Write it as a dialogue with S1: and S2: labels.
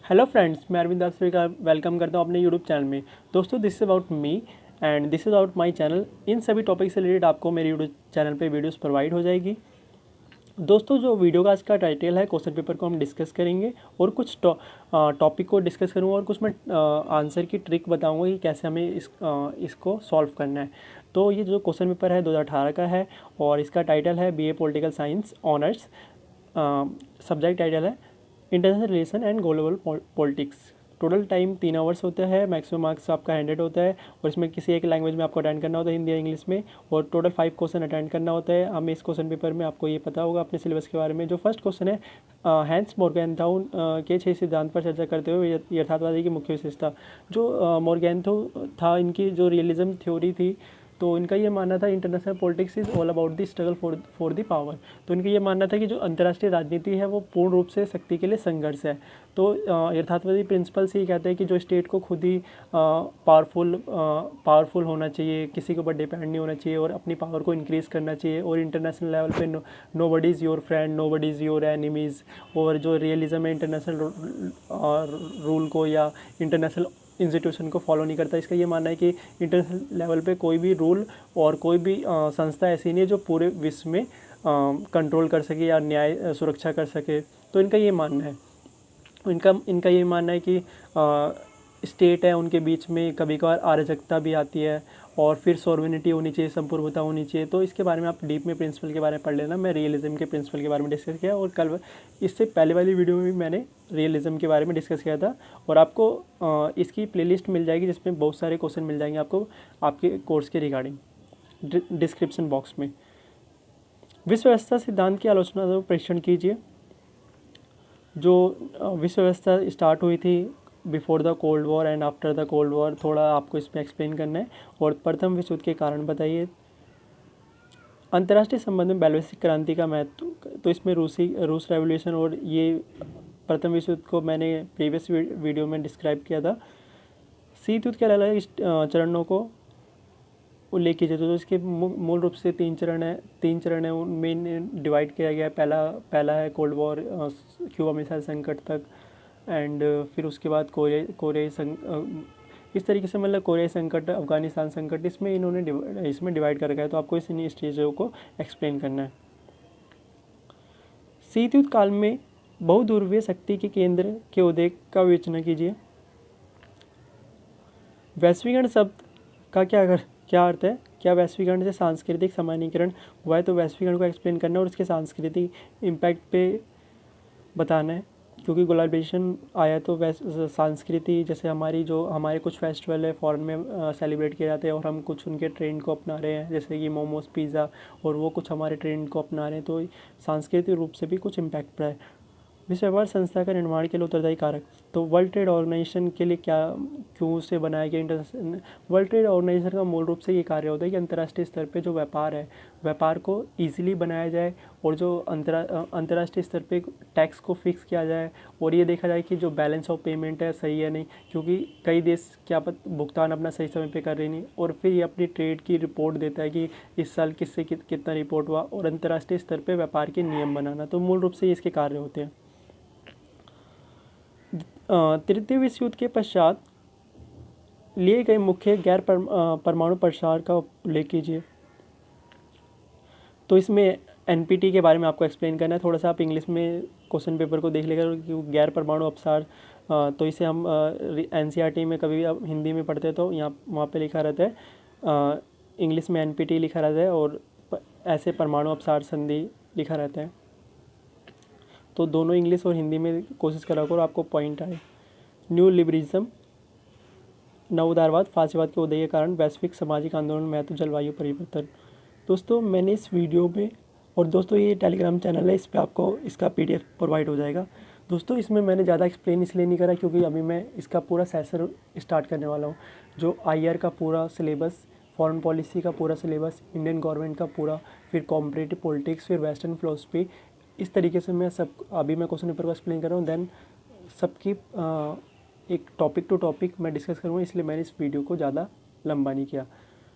S1: Hello friends, मैं अरविंद दास का welcome करता हूँ अपने यूट्यूब चैनल में। दोस्तों, this is about me and this is about my channel. इन सभी टॉपिक से रिलेटेड आपको मेरे यूट्यूब चैनल पे वीडियोस प्रोवाइड हो जाएगी। दोस्तों, जो वीडियो का आज का टाइटल है, क्वेश्चन पेपर को हम डिस्कस करेंगे और कुछ टॉपिक को डिस्कस करूँगा और कुछ मैं आंसर की ट्रिक बताऊँगा कि कैसे हमें इसको सॉल्व करना है। तो ये जो क्वेश्चन पेपर है 2018 का है और इसका टाइटल है BA political science honours. Subject title है international relation and global politics. Total time 3 hours होता है, मैक्सिमम मार्क्स आपका 100 होता है और इसमें किसी एक लैंग्वेज में आपको अटेंड करना होता है, हिंदी या इंग्लिश में, और टोटल 5 क्वेश्चन अटेंड करना होता है। हमें इस क्वेश्चन पेपर में आपको ये पता होगा अपने सिलेबस के बारे में। जो फर्स्ट क्वेश्चन है, हैंस मोर्गेनथौ के 6 सिद्धांत पर चर्चा करते हुए यथार्थवादी की मुख्य विशेषता। जो मोर्गेनथौ था, इनकी जो रियलिज्म थ्योरी थी, तो इनका ये मानना था international politics is all about the struggle for the power. तो इनका ये मानना था कि जो अंतर्राष्ट्रीय राजनीति है वो पूर्ण रूप से शक्ति के लिए संघर्ष है। तो यथार्थवादी प्रिंसिपल्स ये कहते हैं कि जो स्टेट को खुद ही पावरफुल होना चाहिए, किसी के ऊपर डिपेंड नहीं होना चाहिए और अपनी पावर को इंक्रीज़ करना चाहिए। और इंटरनेशनल लेवल पे nobody is your friend, nobody is your enemies. और जो रियलिज्म है इंटरनेशनल रूल को या इंटरनेशनल इंस्टीट्यूशन को फॉलो नहीं करता। इसका ये मानना है कि इंटरनेशनल लेवल पे कोई भी रूल और कोई भी संस्था ऐसी नहीं है जो पूरे विश्व में कंट्रोल कर सके या न्याय सुरक्षा कर सके। तो इनका ये मानना है। इनका ये मानना है कि स्टेट है उनके बीच में कभी कभार अराजकता भी आती है और फिर सॉवरेनिटी होनी चाहिए, संपूर्णता होनी चाहिए। तो इसके बारे में आप डीप में प्रिंसिपल के बारे में पढ़ लेना। मैं रियलिज्म के प्रिंसिपल के बारे में डिस्कस किया और कल इससे पहले वाली वीडियो में भी मैंने रियलिज्म के बारे में डिस्कस किया था और आपको इसकी प्लेलिस्ट मिल जाएगी जिसमें बहुत सारे क्वेश्चन मिल जाएंगे आपको आपके कोर्स के रिगार्डिंग डिस्क्रिप्शन बॉक्स में। विश्व व्यवस्था सिद्धांत की आलोचना तो परीक्षण कीजिए। जो विश्व व्यवस्था स्टार्ट हुई थी before the cold war and after the cold war, थोड़ा आपको इसमें एक्सप्लेन करना है। और प्रथम विश्व युद्ध के कारण बताइए। अंतर्राष्ट्रीय संबंध में बेल्वेसिक क्रांति का महत्व, तो इसमें रूस रेवोल्यूशन और ये प्रथम विश्व युद्ध को मैंने प्रीवियस वीडियो में डिस्क्राइब किया था। शीत युद्ध के अलग अलग चरणों को उल्लेख कीजिए। तो इसके मूल रूप से 3 चरण है उनमें डिवाइड किया गया है। पहला है कोल्ड वॉर, क्यूबा मिसाइल संकट तक, एंड फिर उसके बाद इस तरीके से, मतलब कोरियाई संकट, अफगानिस्तान संकट, इसमें इन्होंने इसमें डिवाइड कर रखा है। तो आपको इस स्टेजों को एक्सप्लेन करना है। शीत युद्ध काल में बहुध्रुवीय शक्ति के केंद्र के उदय का विवेचना कीजिए। वैश्वीकरण शब्द का क्या अर्थ है? क्या वैश्वीकरण से सांस्कृतिक समानीकरण हुआ है? तो वैश्वीकरण को एक्सप्लेन करना और उसके सांस्कृतिक इम्पैक्ट पे बताना है। क्योंकि ग्लोबलाइजेशन आया तो संस्कृति, जैसे हमारे कुछ फेस्टिवल है फॉरेन में सेलिब्रेट किए जाते हैं और हम कुछ उनके ट्रेंड को अपना रहे हैं, जैसे कि मोमोज, पिज़्ज़ा, और वो कुछ हमारे ट्रेंड को अपना रहे हैं। तो सांस्कृतिक रूप से भी कुछ इम्पैक्ट पड़ा है। विश्व व्यापार संस्था का निर्माण के लिए उत्तरदायी कारक, तो वर्ल्ड ट्रेड ऑर्गेनाइजेशन के लिए क्यों से बनाया गया इंटरनेशनल वर्ल्ड ट्रेड ऑर्गेनाइजेशन का मूल रूप से ये कार्य होता है कि अंतर्राष्ट्रीय स्तर पे जो व्यापार है, व्यापार को ईजिली बनाया जाए और जो अंतर्राष्ट्रीय स्तर पे टैक्स को फिक्स किया जाए और ये देखा जाए कि जो बैलेंस ऑफ पेमेंट है सही है नहीं, क्योंकि कई देश भुगतान अपना सही समय पे कर रहे नहीं, और फिर ये अपनी ट्रेड की रिपोर्ट देता है कि इस साल किससे कितना रिपोर्ट हुआ, और अंतर्राष्ट्रीय स्तर पे व्यापार के नियम बनाना। तो मूल रूप से इसके कार्य होते हैं। तृतीय विश्व युद्ध के पश्चात लिए गए मुख्य गैर परमाणु प्रसार का उल्लेख कीजिए। तो इसमें एनपीटी के बारे में आपको एक्सप्लेन करना है। थोड़ा सा आप इंग्लिश में क्वेश्चन पेपर को देख लेकर, गैर परमाणु अपसार, तो इसे हम एनसीईआरटी में कभी आप हिंदी में पढ़ते हैं तो यहाँ वहाँ पे लिखा रहता है, इंग्लिश में एनपीटी लिखा रहता है और ऐसे परमाणु अपसार संधि लिखा रहता है। तो दोनों इंग्लिश और हिंदी में कोशिश करा करो, आपको पॉइंट आए। न्यू लिबरलिज्म, नव उदारवाद, फासीवाद के उदय के कारण वैश्विक सामाजिक आंदोलन, महत्व, जलवायु परिवर्तन। दोस्तों, मैंने इस वीडियो में, और दोस्तों ये टेलीग्राम चैनल है, इस पर आपको इसका पीडीएफ प्रोवाइड हो जाएगा। दोस्तों, इसमें मैंने ज़्यादा एक्सप्लेन इसलिए नहीं करा क्योंकि अभी मैं इसका पूरा सेशन स्टार्ट करने वाला हूँ। जो आईआर का पूरा सिलेबस, फॉरेन पॉलिसी का पूरा सिलेबस, इंडियन गवर्नमेंट का पूरा, फिर कॉम्परेटिव पॉलिटिक्स, फिर वेस्टर्न फिलोसफी, इस तरीके से मैं अभी मैं क्वेश्चन पेपर को एक्सप्लेन कर रहा हूँ। देन सबकी एक टॉपिक टू टॉपिक मैं डिस्कस करूँगा, इसलिए मैंने इस वीडियो को ज़्यादा लंबा नहीं किया।